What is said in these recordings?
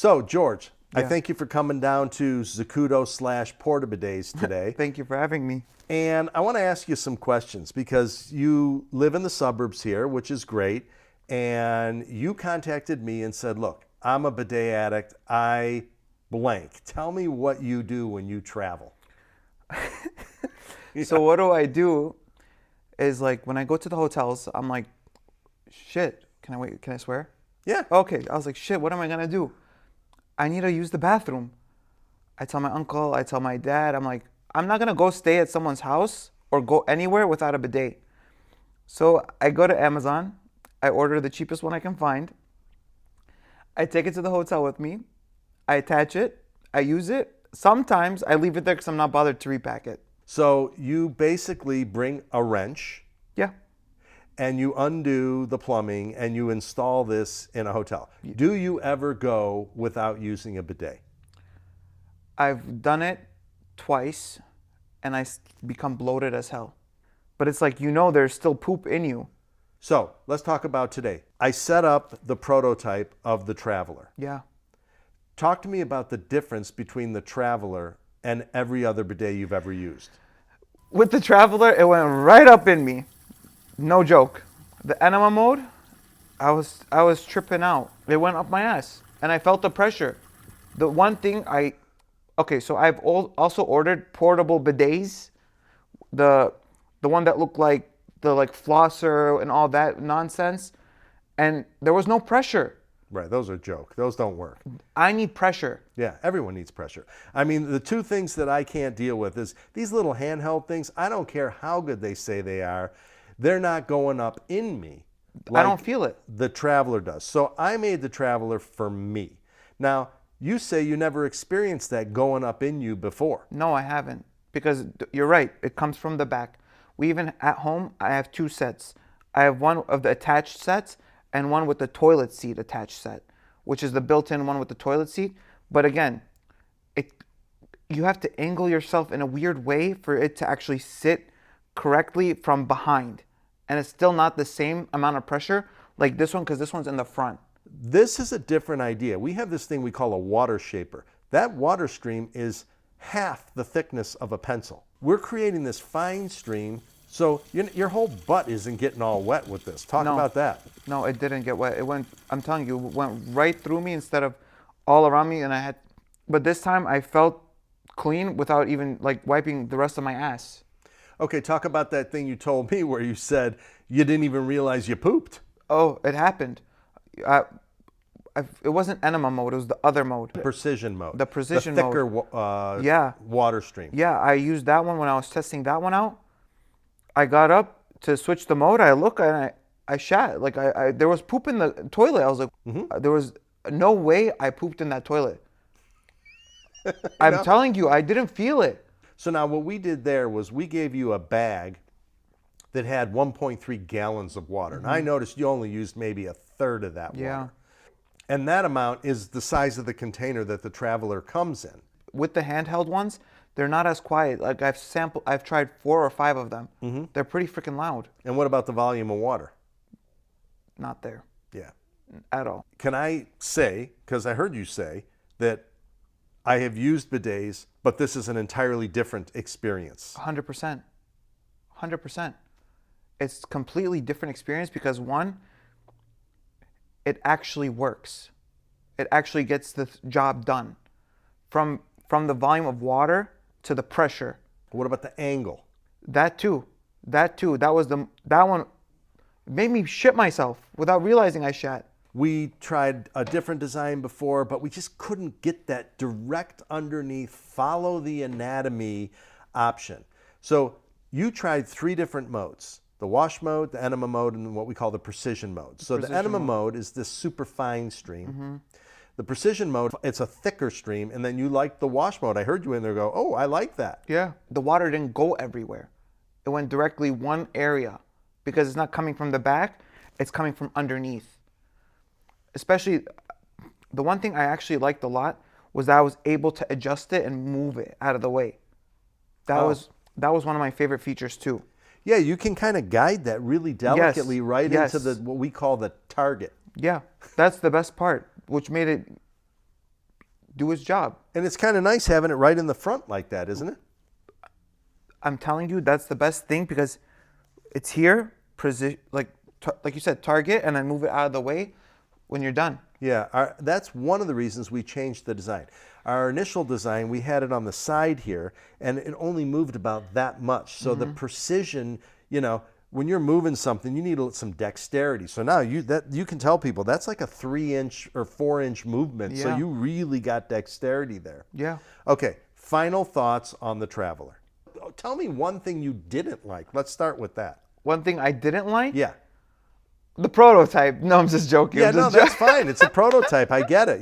So, George, I Yeah. thank you for coming down to Zacuto/PortaBidets today. Thank you for having me. And I want to ask you some questions because you live in the suburbs here, which is great. And you contacted me and said, look, I'm a bidet addict. I blank. Tell me what you do when you travel. So what do I do is like when I go to the hotels, I'm like, shit, can I wait? Can I swear? Yeah. Okay. I was like, shit, what am I going to do? I need to use the bathroom. I tell my uncle, I tell my dad, I'm like, I'm not going to go stay at someone's house or go anywhere without a bidet. So I go to Amazon. I order the cheapest one I can find. I take it to the hotel with me. I attach it. I use it. Sometimes I leave it there because I'm not bothered to repack it. So you basically bring a wrench Yeah. and you undo the plumbing and you install this in a hotel. Do you ever go without using a bidet? I've done it twice and I become bloated as hell. But it's like, there's still poop in you. So let's talk about today. I set up the prototype of the Traveler. Yeah. Talk to me about the difference between the Traveler and every other bidet you've ever used. With the Traveler, it went right up in me. No joke. The enema mode, I was tripping out. It went up my ass and I felt the pressure. The one thing so I've also ordered portable bidets. The one that looked like the flosser and all that nonsense. And there was no pressure. Right, those are a joke. Those don't work. I need pressure. Yeah, everyone needs pressure. I mean, the two things that I can't deal with is these little handheld things. I don't care how good they say they are. They're not going up in me. I don't feel it. The Traveler does. So I made the Traveler for me. Now, you say you never experienced that going up in you before. No, I haven't. Because you're right. It comes from the back. We even at home, I have two sets. I have one of the attached sets and one with the toilet seat attached set, which is the built-in one with the toilet seat. But again, you have to angle yourself in a weird way for it to actually sit correctly from behind. And it's still not the same amount of pressure like this one because this one's in the front. This is a different idea. We have this thing we call a water shaper. That water stream is half the thickness of a pencil. We're creating this fine stream so your whole butt isn't getting all wet with this. Talk about that. No, it didn't get wet. It went, I'm telling you, it went right through me instead of all around me. And but this time I felt clean without even wiping the rest of my ass. Okay, talk about that thing you told me where you said you didn't even realize you pooped. Oh, it happened. It wasn't enema mode. It was the other mode. Precision mode. The precision mode. The thicker water stream. Yeah, I used that one when I was testing that one out. I got up to switch the mode. I look and I shat. There was poop in the toilet. I was like, there was no way I pooped in that toilet. I'm telling you, I didn't feel it. So now what we did there was we gave you a bag that had 1.3 gallons of water. And I noticed you only used maybe a third of that water. And that amount is the size of the container that the Traveler comes in. With the handheld ones, they're not as quiet. I've tried 4 or 5 of them. They're pretty freaking loud. And what about the volume of water? Not there. Yeah. At all. Can I say, because I heard you say, that I have used bidets, but this is an entirely different experience? 100%. 100%. It's completely different experience because one, it actually works. It actually gets the job done. From the volume of water to the pressure. What about the angle? That too. That one made me shit myself without realizing I shat. We tried a different design before, but we just couldn't get that direct underneath, follow the anatomy option. So you tried 3 different modes: the wash mode, the enema mode, and what we call the precision mode. So the enema mode is this super fine stream. The precision mode, it's a thicker stream, and then you like the wash mode. I heard you in there go, oh, I like that. Yeah. The water didn't go everywhere. It went directly one area because it's not coming from the back, it's coming from underneath. Especially, the one thing I actually liked a lot was that I was able to adjust it and move it out of the way. That was one of my favorite features too. Yeah, you can kind of guide that really delicately into what we call the target. Yeah, that's the best part, which made it do its job. And it's kind of nice having it right in the front like that, isn't it? I'm telling you, that's the best thing because it's here, like you said, target, and then move it out of the way when you're done. Yeah, that's one of the reasons we changed the design. Our initial design, we had it on the side here, and it only moved about that much. So the precision, when you're moving something, you need some dexterity. So now you can tell people that's like a 3-inch or 4-inch movement. So Yeah. you really got dexterity there. Yeah. Okay, final thoughts on the Traveler. Tell me one thing you didn't like. Let's start with that. One thing I didn't like? Yeah. The prototype. No, I'm just joking. Yeah, I'm no, just that's fine. It's a prototype. I get it,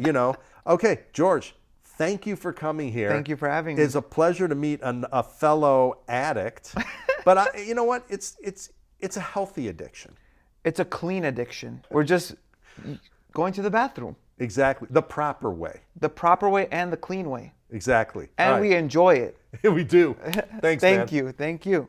Okay, George, thank you for coming here. Thank you for having me. It's a pleasure to meet a fellow addict. But you know what? It's a healthy addiction. It's a clean addiction. We're just going to the bathroom. Exactly. The proper way. The proper way and the clean way. Exactly. And All right. we enjoy it. We do. Thanks, man. Thank you. Thank you.